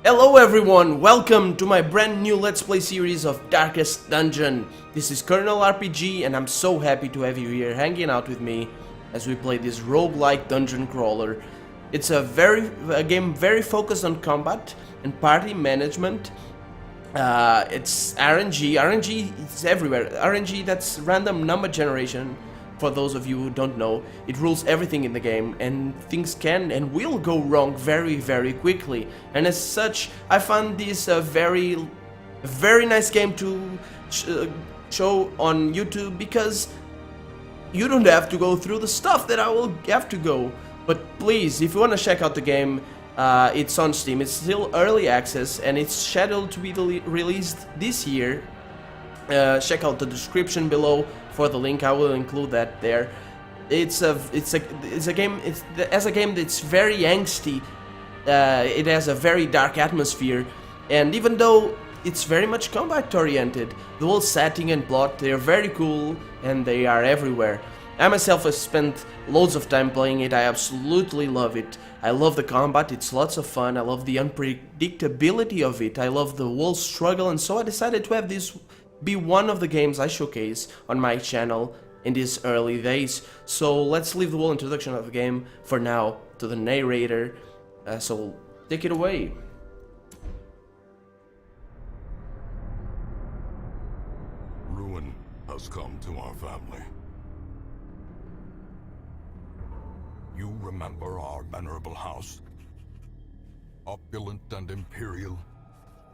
Hello everyone, welcome to my brand new Let's Play series of Darkest Dungeon. This is Colonel RPG and I'm so happy to have you here hanging out with me as we play this roguelike dungeon crawler. It's a game very focused on combat and party management. It's RNG. RNG is everywhere. RNG, that's random number generation. For those of you who don't know, it rules everything in the game, and things can and will go wrong very quickly. And as such, I found this a very nice game to show on YouTube, because you don't have to go through the stuff that I will have to go. But please, if you want to check out the game, it's on Steam. It's still early access, and it's scheduled to be released this year. Check out the description below for the link. I will include that there. It's a game. As a game that's very angsty. It has a very dark atmosphere, and even though it's very much combat oriented, the whole setting and plot, they're very cool and they are everywhere. I myself have spent loads of time playing it. I absolutely love it. I love the combat, it's lots of fun. I love the unpredictability of it. I love the whole struggle, and so I decided to have this be one of the games I showcase on my channel in these early days. So let's leave the whole introduction of the game for now to the narrator. So take it away. Ruin has come to our family. You remember our venerable house? Opulent and imperial,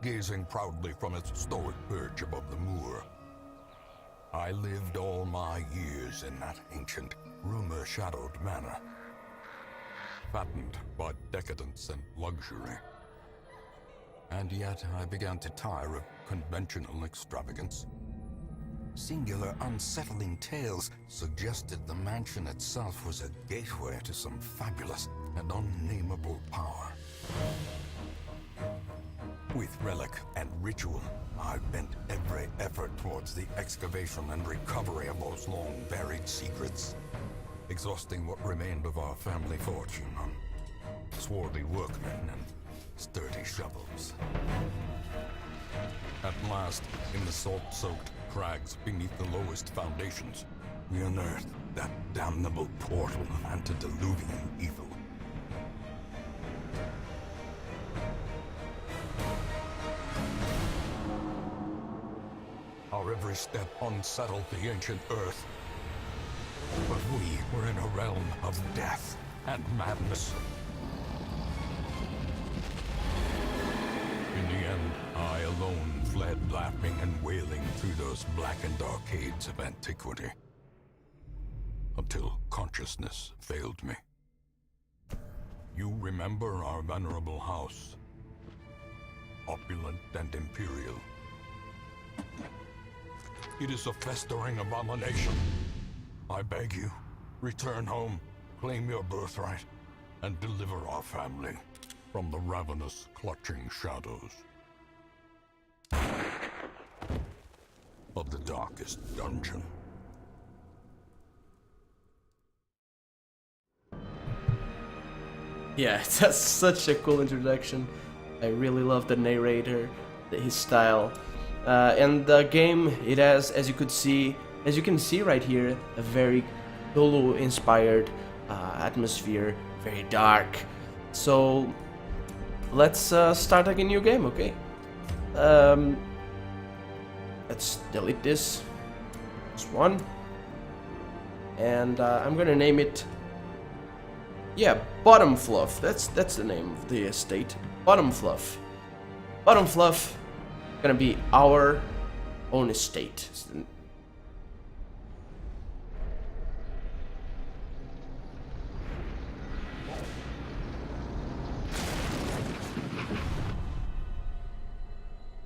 gazing proudly from its stoic perch above the moor. I lived all my years in that ancient, rumor-shadowed manor, fattened by decadence and luxury. And yet I began to tire of conventional extravagance. Singular, unsettling tales suggested the mansion itself was a gateway to some fabulous and unnameable power. With relic and ritual, I've bent every effort towards the excavation and recovery of those long-buried secrets, exhausting what remained of our family fortune on swarthy workmen and sturdy shovels. At last, in the salt-soaked crags beneath the lowest foundations, we unearthed that damnable portal antediluvian evil. Our every step unsettled the ancient earth. But we were in a realm of death and madness. In the end, I alone fled laughing and wailing through those blackened arcades of antiquity, until consciousness failed me. You remember our venerable house, opulent and imperial. It is a festering abomination. I beg you, return home, claim your birthright, and deliver our family from the ravenous, clutching shadows of the darkest dungeon. Yeah, that's such a cool introduction. I really love the narrator, his style. And the game, it has, as you can see right here, a very Cthulhu-inspired atmosphere, very dark. So let's start a new game, okay? Let's delete this one, and I'm gonna name it, Bottomfluff. That's the name of the estate, Bottomfluff. Bottomfluff. Gonna be our own estate.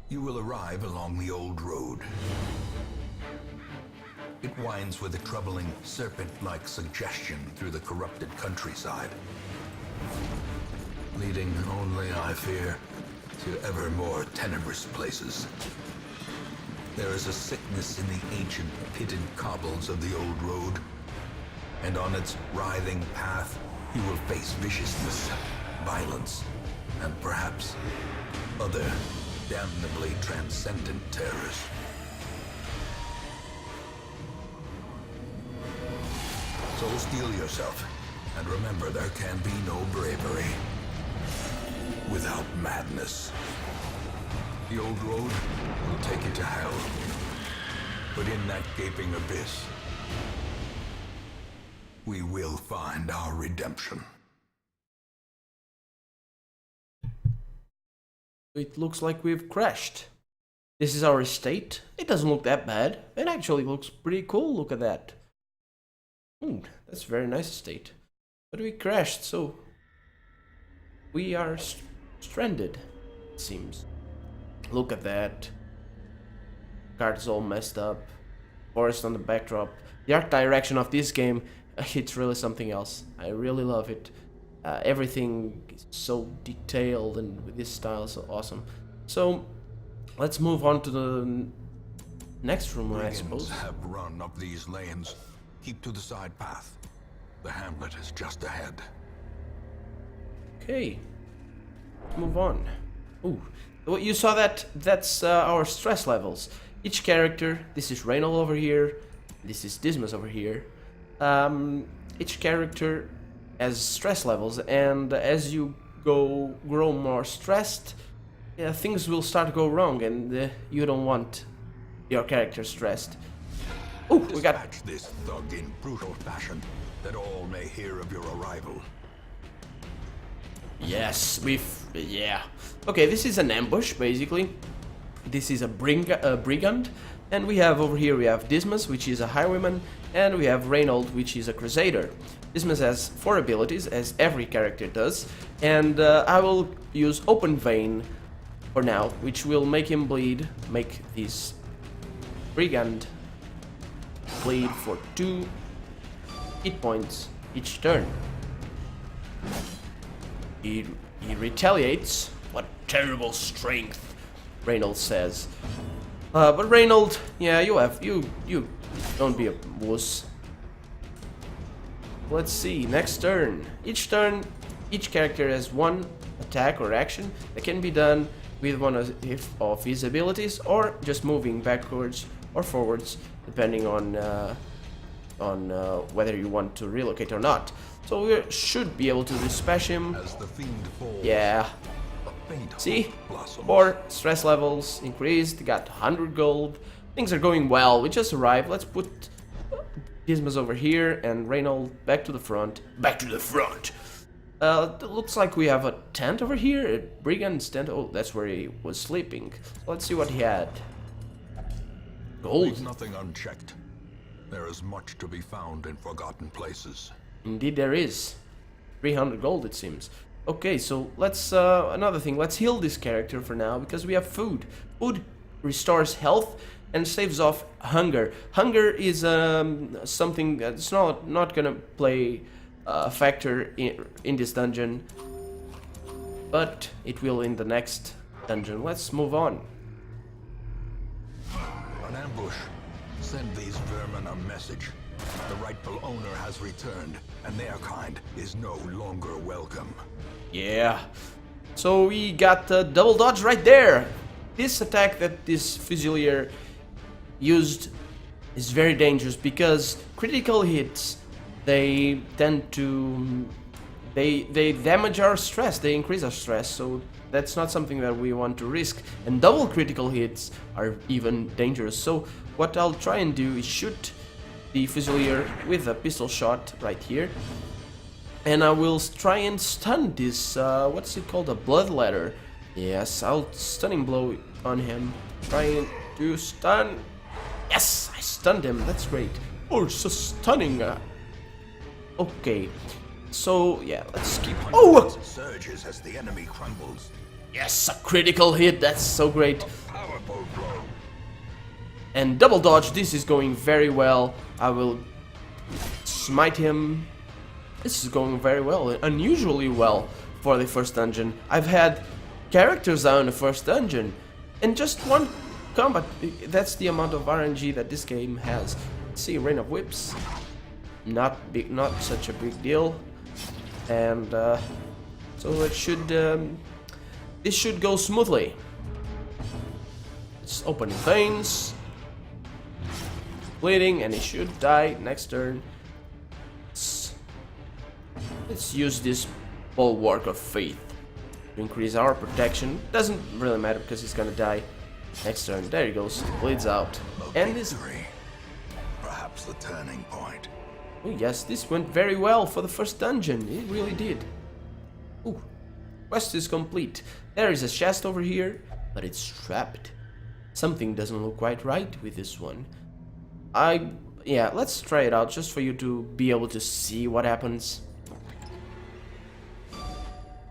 You will arrive along the old road. It winds with a troubling, serpent-like suggestion through the corrupted countryside, leading only, I fear, to ever more tenebrous places. There is a sickness in the ancient, pitted cobbles of the old road, and on its writhing path, you will face viciousness, violence, and perhaps other damnably transcendent terrors. So steel yourself, and remember there can be no bravery without madness. The old road will take you to hell, but in that gaping abyss, we will find our redemption. It looks like we've crashed. This is our estate. It doesn't look that bad. It actually looks pretty cool. Look at that. That's a very nice estate. But we crashed, so we are stranded, it seems. Look at that. Cards all messed up. Forest on the backdrop. The art direction of this game, it's really something else. I really love it. Everything is so detailed and with this style so awesome. So let's move on to the next room, I suppose. Brigands have run up these lanes. Keep to the side path. The hamlet is just ahead. Okay, move on. Ooh, you saw that? That's our stress levels. Each character, this is Reynold over here, this is Dismas over here. Each character has stress levels, and as you grow more stressed, things will start to go wrong, and you don't want your character stressed. Oh, we got this thug in brutal fashion, that all may hear of your arrival. Yes, yeah. Okay, this is an ambush, basically. This is a brigand, and we have over here, we have Dismas, which is a highwayman, and we have Reynold, which is a crusader. Dismas has 4 abilities, as every character does, and I will use Open Vein for now, which will make him bleed, make this brigand bleed for 2 hit points each turn. He retaliates. What terrible strength, Reynold says. But Reynold, yeah, you don't be a wuss. Let's see, next turn. Each character has 1 attack or action that can be done with one of his abilities, or just moving backwards or forwards, depending on whether you want to relocate or not. So we should be able to dispatch him. As the fiend falls, yeah. See? 4 stress levels increased, got 100 gold. Things are going well. We just arrived. Let's put Dismas over here and Reynold back to the front. Back to the front! Looks like we have a tent over here. A brigand's tent. Oh, that's where he was sleeping. Let's see what he had. Gold. Leave nothing unchecked. There is much to be found in forgotten places. Indeed there is. 300 gold, it seems. Okay, so let's, another thing, let's heal this character for now, because we have food. Food restores health and saves off hunger. Hunger is something that's not gonna play a factor in this dungeon, but it will in the next dungeon. Let's move on. An ambush. Send these vermin a message. The rightful owner has returned, and their kind is no longer welcome. Yeah. So we got double dodge right there. This attack that this Fusilier used is very dangerous, because critical hits, they tend to... They damage our stress, they increase our stress, so that's not something that we want to risk. And double critical hits are even dangerous. So what I'll try and do is shoot the Fusilier with a pistol shot right here. And I will try and stun this, what's it called, a bloodletter. Yes, I'll stunning blow on him. Trying to stun. Yes, I stunned him, that's great. Oh, so stunning. Okay, so yeah, let's keep... Oh! Surges as the enemy crumbles. Yes, a critical hit, that's so great. Powerful blow. And double dodge, this is going very well. I will smite him. This is going very well, unusually well for the first dungeon. I've had characters down in the first dungeon, and just 1 combat. That's the amount of RNG that this game has. Let's see, Rain of Whips. Not such a big deal. And So it should this should go smoothly. It's opening veins, bleeding, and he should die next turn. Let's use this bulwark of faith to increase our protection. Doesn't really matter because he's gonna die next turn. There he goes, bleeds out. And this, perhaps the turning point. oh yes, this went very well for the first dungeon. It really did. Ooh, quest is complete. There is a chest over here, but it's trapped. Something doesn't look quite right with this one. Yeah, let's try it out just for you to be able to see what happens.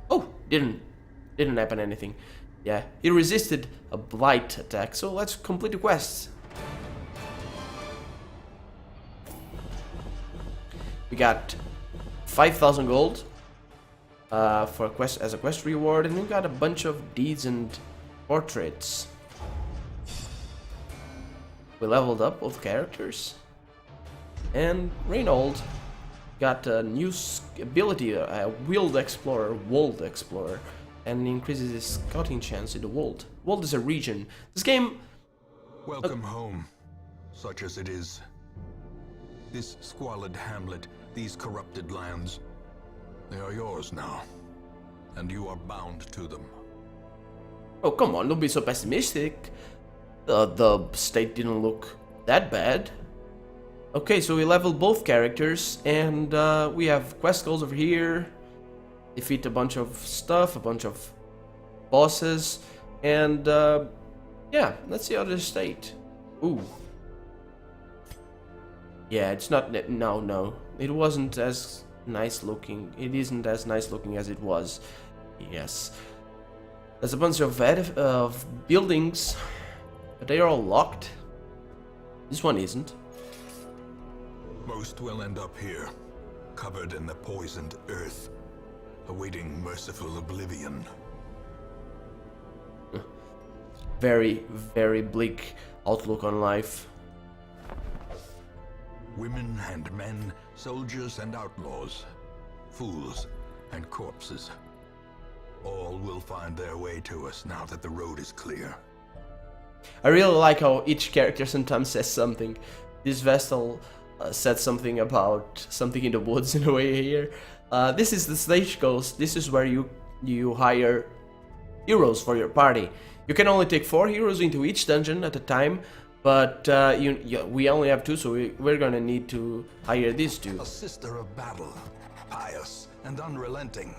Oh, didn't happen anything. Yeah, he resisted a blight attack, so let's complete the quest. We got 5,000 gold for a quest as a quest reward, and we got a bunch of deeds and portraits. We leveled up both characters, and Reynold got a new ability, a Wild Explorer, and increases his scouting chance in the Wold. Wold is a region. This game... Welcome home, such as it is. This squalid hamlet, these corrupted lands, they are yours now, and you are bound to them. Oh, come on, don't be so pessimistic. The state didn't look that bad. Okay, so we leveled both characters, and we have quest goals over here. Defeat a bunch of stuff, a bunch of bosses, and yeah, let's see other state. Ooh. Yeah, it's not, no, it wasn't as nice looking. It isn't as nice looking as it was. Yes. There's a bunch of buildings, but they are all locked. This one isn't. Most will end up here, covered in the poisoned earth, awaiting merciful oblivion. Very, very bleak outlook on life. Women and men, soldiers and outlaws, fools and corpses. All will find their way to us now that the road is clear. I really like how each character sometimes says something. This Vestal said something about something in the woods in a way here. This is the stagecoach. This is where you hire heroes for your party. You can only take 4 heroes into each dungeon at a time, but we only have 2, so we're gonna need to hire these 2. A sister of battle, pious and unrelenting.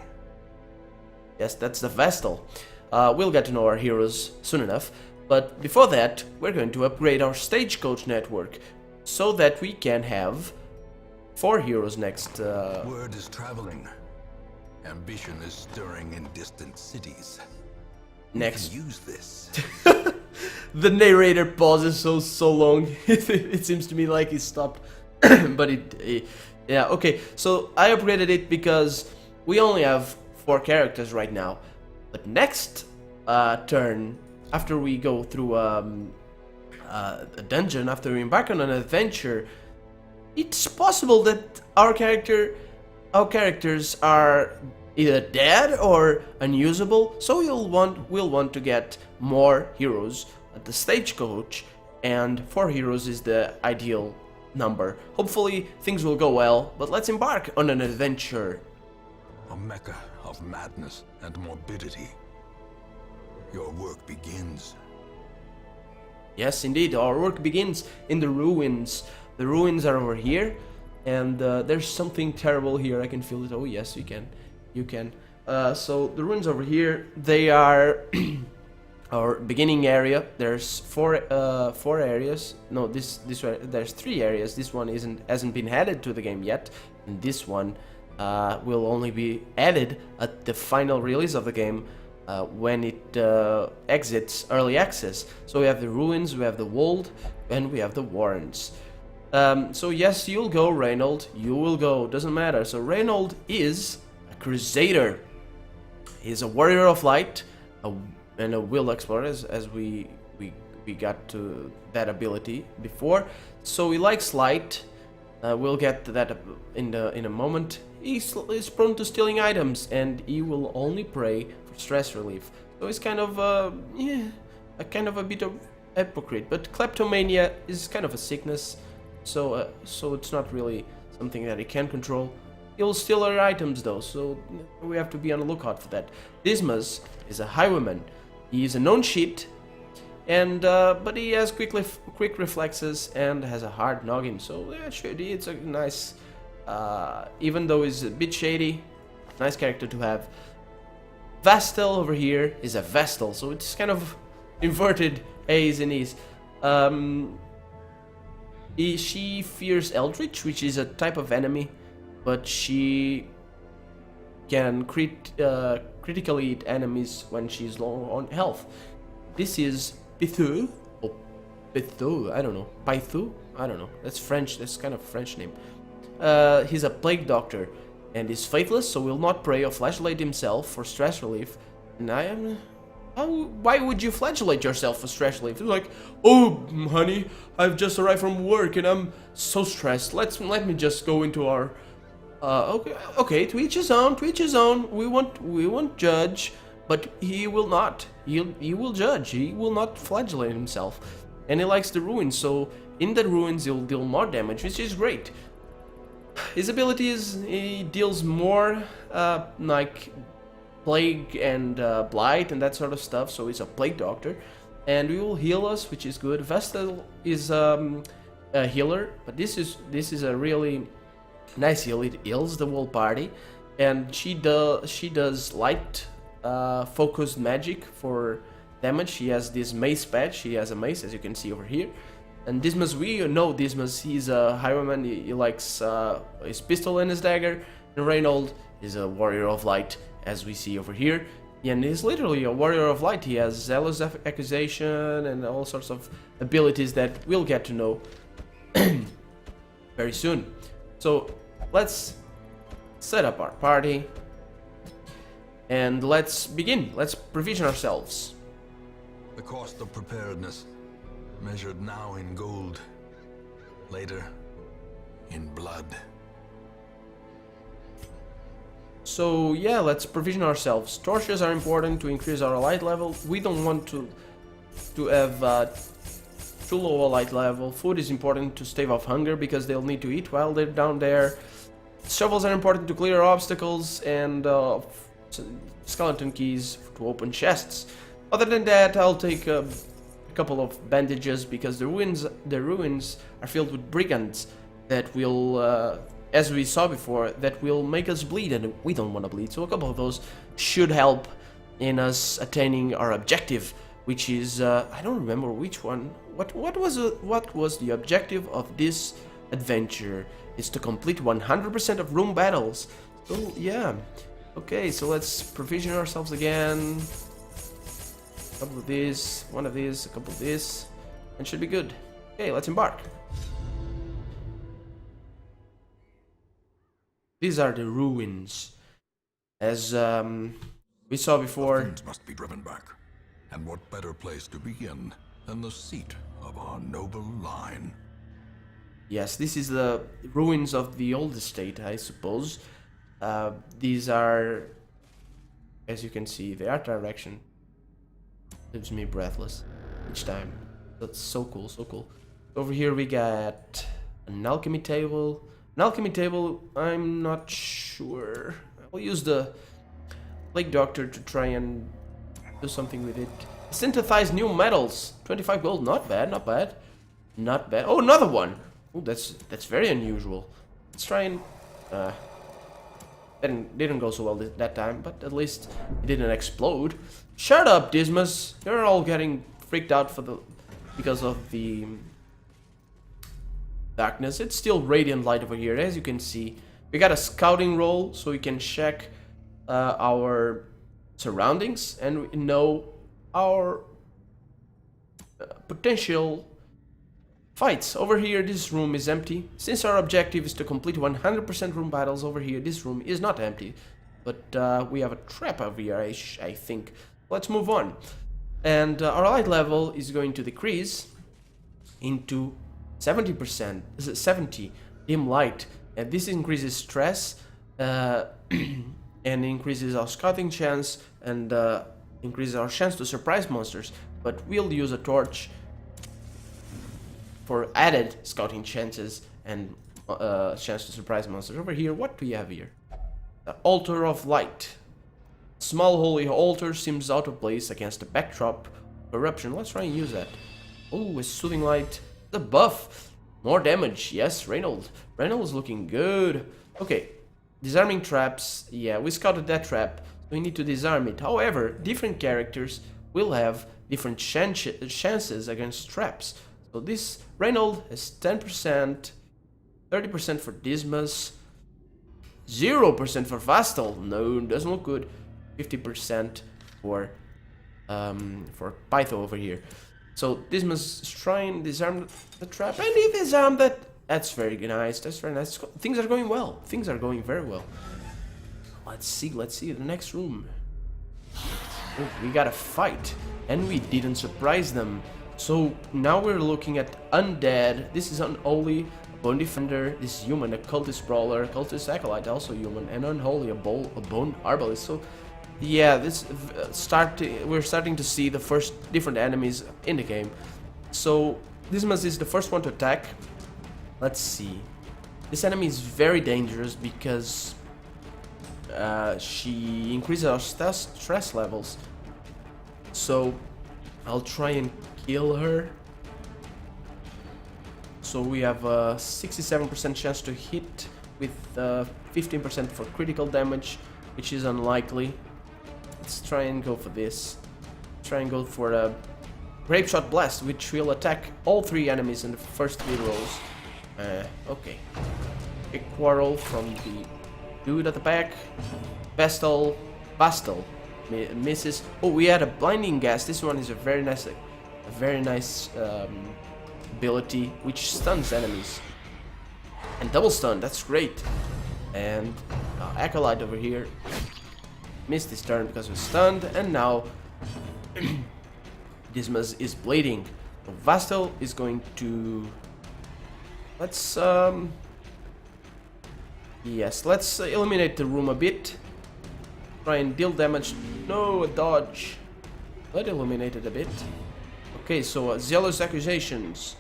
Yes, that's the Vestal. We'll get to know our heroes soon enough, but before that, we're going to upgrade our stagecoach network so that we can have 4 heroes next. Word is traveling. Ambition is stirring in distant cities. Next. We can use this. The narrator pauses so long. It seems to me like he stopped, but yeah. Okay, so I upgraded it because we only have 4 characters right now. But next turn, after we go through a dungeon, after we embark on an adventure, it's possible that our characters are either dead or unusable, so we'll want to get more heroes at the stagecoach, and 4 heroes is the ideal number. Hopefully things will go well, but let's embark on an adventure. A mecca of madness and morbidity. Your work begins. Yes, indeed, our work begins in the ruins. The ruins are over here, and there's something terrible here. I can feel it. Oh yes, you can. So the ruins over here, they are our beginning area. There's 4 areas. No, this one, there's 3 areas. This one hasn't been added to the game yet, and this one will only be added at the final release of the game when it exits early access. So we have the ruins, we have the wold, and we have the warrens. So yes, you'll go, Reynold. You will go. Doesn't matter. So Reynold is a crusader. He's a warrior of light, and a Wild Explorer, as we got to that ability before. So he likes light. We'll get to that in a moment. He's prone to stealing items, and he will only pray for stress relief. So he's kind of a bit of hypocrite. But kleptomania is kind of a sickness, so it's not really something that he can control. He'll steal our items though, so we have to be on the lookout for that. Dismas is a highwayman. He is a known cheat, and but he has quick reflexes and has a hard noggin. So yeah, sure, it's a nice, even though he's a bit shady, nice character to have. Vestal over here is a Vestal, so it's kind of inverted A's and E's. She fears Eldritch, which is a type of enemy, but she can critically hit enemies when she's low on health. This is Pithu, or Pithu, I don't know. Pythu? I don't know. That's French, that's kind of French name. He's a plague doctor and is faithless, so will not pray or flagellate himself for stress relief. And I am... why would you flagellate yourself for stress relief? It's like, oh, honey, I've just arrived from work and I'm so stressed. Let me just go into our... okay, to each his own, to each his own. We won't judge, but he will not. He will judge. He will not flagellate himself. And he likes the ruins, so in the ruins he'll deal more damage, which is great. His ability is he deals more like plague and blight and that sort of stuff, so he's a plague doctor. And he will heal us, which is good. Vestal is a healer, but this is a really nice heal. It heals the whole party, and she does light focused magic for damage. She has this mace patch. She has a mace, as you can see over here. And Dismas, we know Dismas. He's a highwayman. He likes his pistol and his dagger. And Reynold is a warrior of light, as we see over here. And he's literally a warrior of light. He has zealous accusation and all sorts of abilities that we'll get to know very soon. So let's set up our party and let's begin. Let's provision ourselves. The cost of preparedness, measured now in gold, later in blood. So yeah, let's provision ourselves. Torches are important to increase our light level. We don't want to have too low a light level. Food is important to stave off hunger because they'll need to eat while they're down there. Shovels are important to clear obstacles, and skeleton keys to open chests. Other than that, I'll take a couple of bandages because the ruins are filled with brigands that will, as we saw before, that will make us bleed, and we don't want to bleed. So a couple of those should help in us attaining our objective, which is I don't remember which one. What was the objective of this adventure? Is to complete 100% of room battles. So yeah, okay. So let's provision ourselves again. A couple of these, one of these, a couple of this, and should be good. Okay, let's embark. These are the ruins, as we saw before. Things must be driven back, and what better place to begin than the seat of our noble line? Yes, this is the ruins of the old estate, I suppose. These are, as you can see, the art direction leaves me breathless each time. That's so cool, so cool. Over here we got an alchemy table. An alchemy table, I'm not sure. I'll use the Plague Doctor to try and do something with it. Synthesize new metals. 25 gold, not bad, not bad. Not bad. Oh, another one! Oh, that's very unusual. Let's try and... didn't go so well that time, but at least it didn't explode. Shut up, Dismas! You're all getting freaked out because of the darkness. It's still radiant light over here, as you can see. We got a scouting roll, so we can check our surroundings and we know our potential fights. Over here, this room is empty. Since our objective is to complete 100% room battles over here, this room is not empty. But we have a trap over here, I think. Let's move on. And our light level is going to decrease into 70%, dim light, and this increases stress and increases our scouting chance and increases our chance to surprise monsters. But we'll use a torch for added scouting chances and chance to surprise monsters. Over here, what do we have here? The Altar of Light. Small holy altar seems out of place against the backdrop of eruption. Let's try and use that. Oh, a soothing light. The buff. More damage. Yes, Reynold. Reynold is looking good. Okay. Disarming traps. Yeah, we scouted that trap. So we need to disarm it. However, different characters will have different chances against traps. So this Reynold has 10%, 30% for Dismas, 0% for Vastal. No, doesn't look good. 50% for Pytho over here. So Dismas trying disarm the trap, and he disarmed it. That's very nice. That's very nice. Things are going well. Things are going very well. Let's see the next room. Oh, we got a fight, and we didn't surprise them. So now we're looking at undead. This is unholy, a bone defender. This is human, a cultist brawler, cultist acolyte, also human, and unholy, a bone arbalist. So yeah, we're starting to see the first different enemies in the game. So Dismas is the first one to attack. Let's see. This enemy is very dangerous because she increases our stress levels. So I'll try and kill her. So we have a 67% chance to hit with 15% for critical damage, which is unlikely. Let's try and go for this. Try and go for a Grape Shot Blast, which will attack all 3 enemies in the first 3 rolls. Okay. A quarrel from the dude at the back. Bastal misses. Oh, we had a blinding gas. This one is a very nice ability which stuns enemies. And double stun, that's great. And Acolyte over here missed his turn because he was stunned, and now Dismas is bleeding. So Vastal is going to... Let's eliminate the room a bit. Try and deal damage. No, a dodge. Let's eliminate it a bit. Okay, so zealous accusations.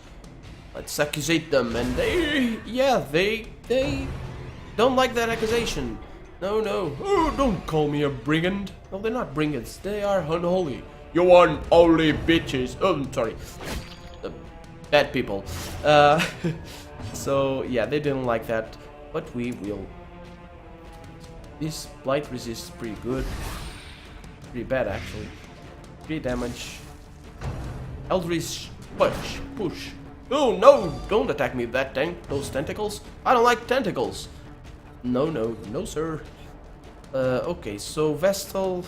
Let's accusate them, and they don't like that accusation. No. Oh, don't call me a brigand. No, they're not brigands. They are unholy. You unholy bitches. Oh, I'm sorry. Bad people. So yeah, they didn't like that, but we will. This blight resists pretty good. Pretty bad actually. 3 damage. Eldritch push. Oh no! Don't attack me with that those tentacles. I don't like tentacles. No sir. Okay, so Vastal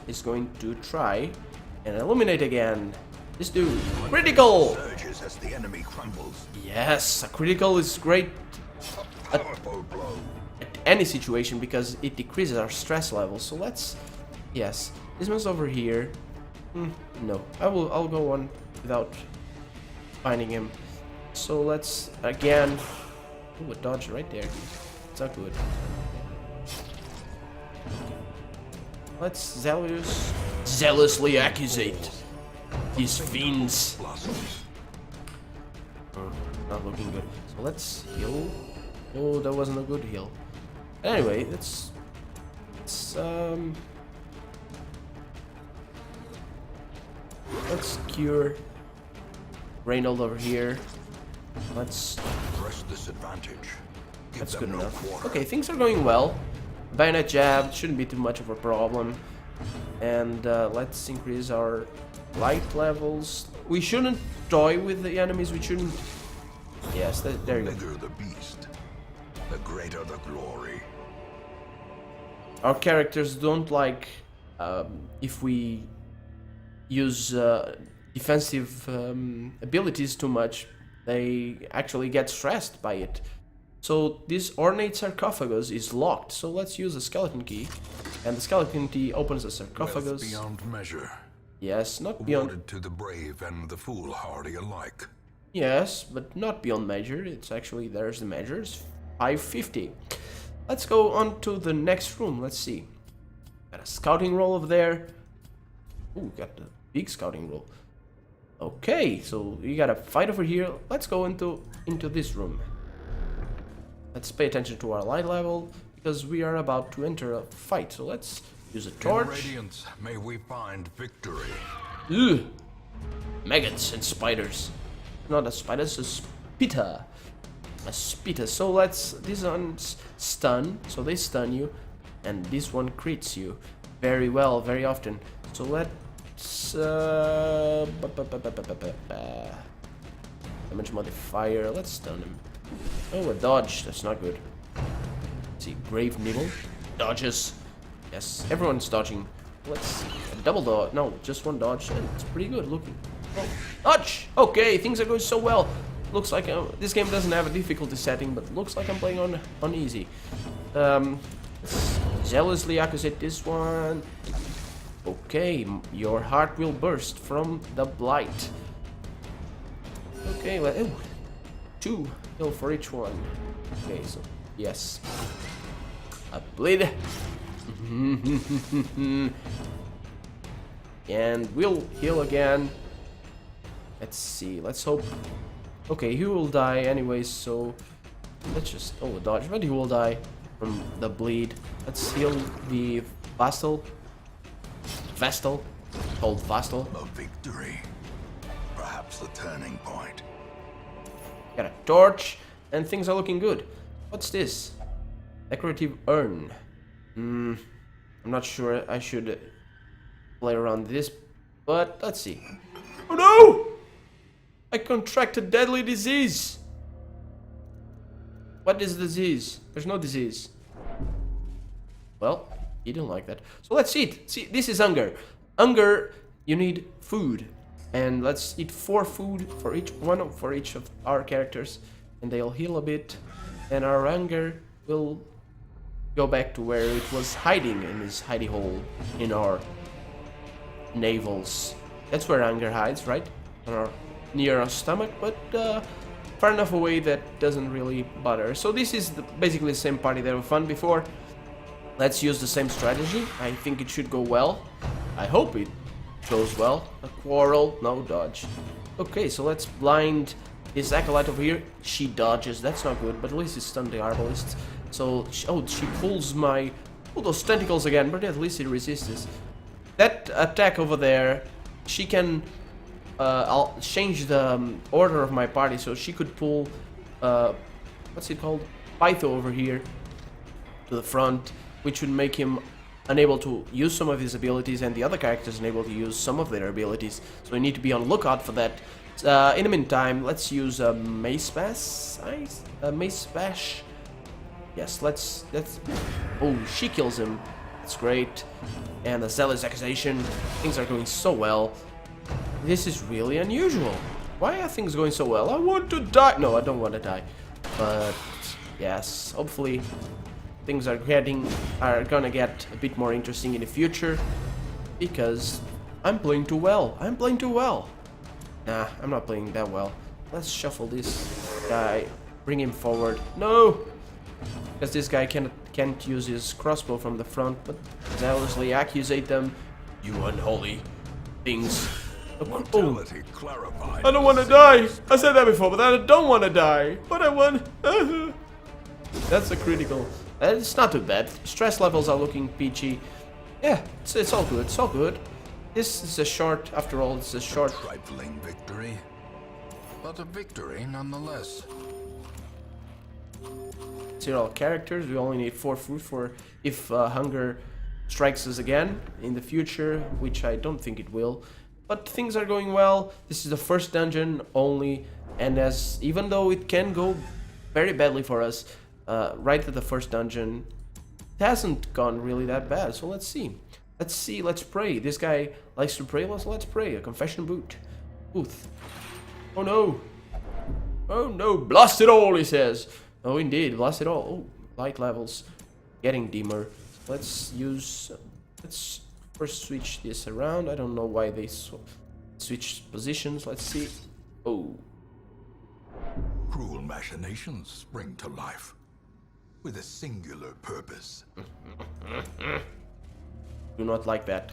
is going to try and eliminate again. This dude. Critical! Surges as the enemy crumbles. Yes, a critical is great at any situation because it decreases our stress levels. So let's... Yes, this one's over here. No, I'll go on without finding him. So let's again... Ooh, a dodge right there. It's not good. Let's zealously accusate these fiends. Not looking good. So let's heal. Oh, that wasn't a good heal. Anyway, let's cure Reynold over here. Let's press this advantage. That's good enough. Okay, things are going well. Bayonet jab shouldn't be too much of a problem. And let's increase our light levels. We shouldn't toy with the enemies. We shouldn't. Yes, there you go. The bigger the beast, the greater the glory. Our characters don't like if we use defensive abilities too much. They actually get stressed by it. So this ornate sarcophagus is locked. So let's use a skeleton key, and the skeleton key opens the sarcophagus. Wealth beyond measure. Yes, not beyond. Awarded to the brave and the foolhardy alike. Yes, but not beyond measure. It's actually, there's the measures. 550. Let's go on to the next room. Let's see. Got a scouting roll over there. Ooh, got the big scouting roll. Okay, so you got a fight over here. Let's go into this room. Let's pay attention to our light level because we are about to enter a fight. So let's use a torch. In radiance, may we find victory. Ugh. Maggots and spiders. Not a spider, it's a spitter. A spitter. So let's, this one's stun, so they stun you, and this one crits you very well, very often. So let's damage modifier. Let's stun him. Oh, a dodge. That's not good. Let's see, brave nibble dodges. Yes, everyone's dodging. Let's see, a double dodge. No, just one dodge. And it's pretty good looking. Oh, dodge. Okay, things are going so well. Looks like this game doesn't have a difficulty setting, but looks like I'm playing on easy. Let's jealously accusate this one. Okay, your heart will burst from the blight. Okay, oh, 2 heal for each one. Okay, so yes, a bleed. And we'll heal again. Let's see, let's hope. Okay, he will die anyways, so let's just, oh, dodge, but he will die from the bleed. Let's heal the Vestal, called Vestal. A victory. Perhaps the turning point. Got a torch, and things are looking good. What's this? Decorative urn. I'm not sure I should play around this, but let's see. Oh no! I contracted deadly disease. What is disease? There's no disease. Well, he didn't like that. So let's eat. See, this is hunger. Hunger, you need food. And let's eat 4 food for each one, for each of our characters. And they'll heal a bit. And our hunger will go back to where it was hiding in this hidey hole in our navels. That's where hunger hides, right? Near our stomach, but far enough away that doesn't really bother. So this is basically the same party that we found before. Let's use the same strategy. I think it should go well. I hope it goes well. A quarrel, no dodge. Okay, so let's blind this acolyte over here. She dodges, that's not good, but at least it stunned the arbalist. So, she pulls those tentacles again, but at least it resists. That attack over there, she can I'll change the order of my party, so she could pull what's it called, Pytho over here to the front, which would make him unable to use some of his abilities, and the other characters unable to use some of their abilities. So we need to be on lookout for that. In the meantime, let's use a mace bash. Mace bash. Yes, let's. Oh, she kills him. That's great. And the zealous accusation. Things are going so well. This is really unusual. Why are things going so well? I want to die. No, I don't want to die. But yes, hopefully things are gonna get a bit more interesting in the future, because I'm playing too well. Nah, I'm not playing that well. Let's shuffle this guy, bring him forward. No, because this guy can't use his crossbow from the front, but zealously accusate them. You unholy things. Mortality clarified. I don't want to die. I said that before, but I don't want to die. But I want. That's a critical. It's not too bad. Stress levels are looking peachy. Yeah, it's all good. It's all good. This is a short, after all, it's a short. Trifling victory, but a victory nonetheless. All characters. We only need 4 food for if hunger strikes us again in the future, which I don't think it will. But things are going well. This is the first dungeon only, and even though it can go very badly for us, right at the first dungeon, it hasn't gone really that bad. So let's see. Let's pray. This guy likes to pray. Let's pray. A confession booth. Oh no. Oh no. Blast it all, he says. Oh indeed, blast it all. Oh, light levels getting dimmer. Let's first switch this around. I don't know why they switched positions. Let's see. Oh, machinations spring to life with a singular purpose. Do not like that.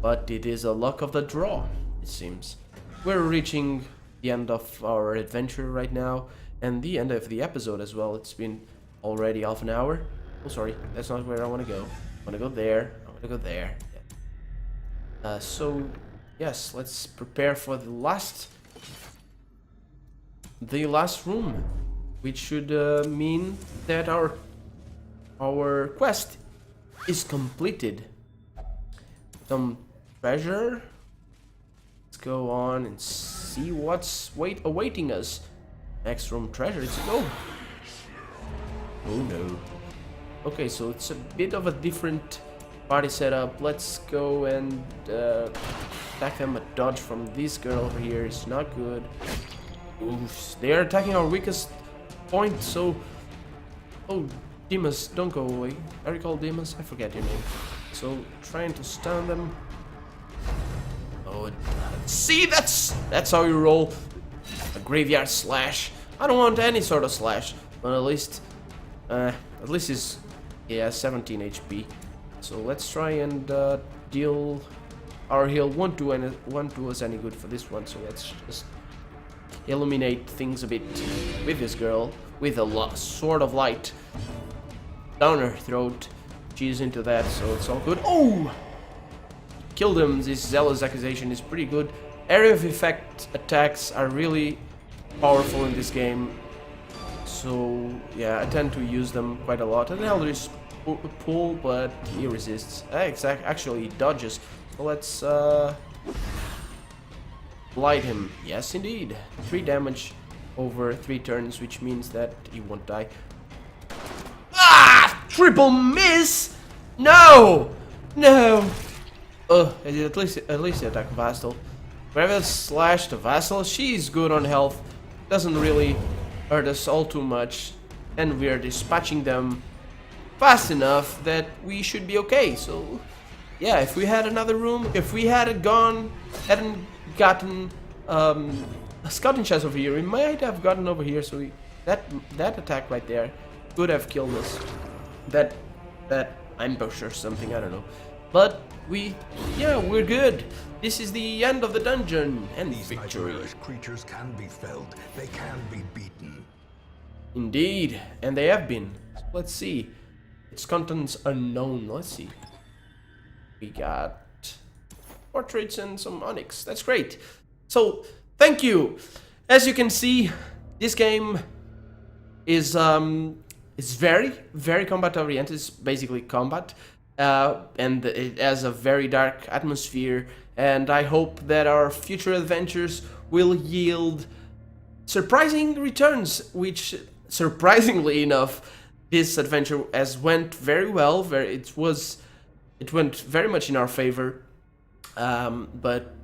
But it is a luck of the draw, it seems. We're reaching the end of our adventure right now, and the end of the episode as well. It's been already half an hour. Oh, sorry, that's not where I want to go. I want to go there. I want to go there. So, yes, let's prepare for the last room, which should mean that our quest is completed. Some treasure. Let's go on and see what's awaiting us. Next room, treasure. Let's go. Oh no. Okay, so it's a bit of a different party setup. Let's go and attack them. A dodge from this girl over here is not good. Oof, they are attacking our weakest point, so... Oh, Demas, don't go away. Are you called Demas? I forget your name. So, trying to stun them. Oh, see, that's how you roll. A graveyard slash. I don't want any sort of slash, but at least he's, yeah, 17 HP. So let's try and deal. Our heal won't do us any good for this one. So let's just illuminate things a bit with this girl with a sword of light down her throat. She's into that, so it's all good. Oh! Killed him. This zealous accusation is pretty good. Area of effect attacks are really powerful in this game. So, yeah, I tend to use them quite a lot. And Eldritch pull, but he resists. Actually, he dodges. So let's blight him. Yes, indeed. 3 damage over 3 turns, which means that he won't die. Ah! Triple miss! No! No! At least attack Vassal. Gravel slash to Vassal. She's good on health. Doesn't really hurt us all too much. And we are dispatching them fast enough that we should be okay. So, yeah, if we had another room, if we hadn't gotten a scouting chest over here, we might have gotten over here. So that attack right there could have killed us. That ambush or something, I don't know. But we're good. This is the end of the dungeon and These victory. nightmarish creatures can be felled. They can be beaten. Indeed, and they have been. So let's see. Its contents unknown. Let's see. We got portraits and some onyx. That's great. So thank you. As you can see, this game is very, very combat oriented. It's basically combat. And it has a very dark atmosphere, and I hope that our future adventures will yield surprising returns, which, surprisingly enough, this adventure has went very well. It went very much in our favor, but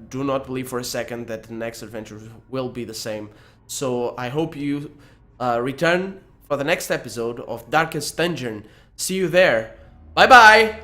do not believe for a second that the next adventure will be the same. So I hope you return for the next episode of Darkest Dungeon. See you there. Bye bye!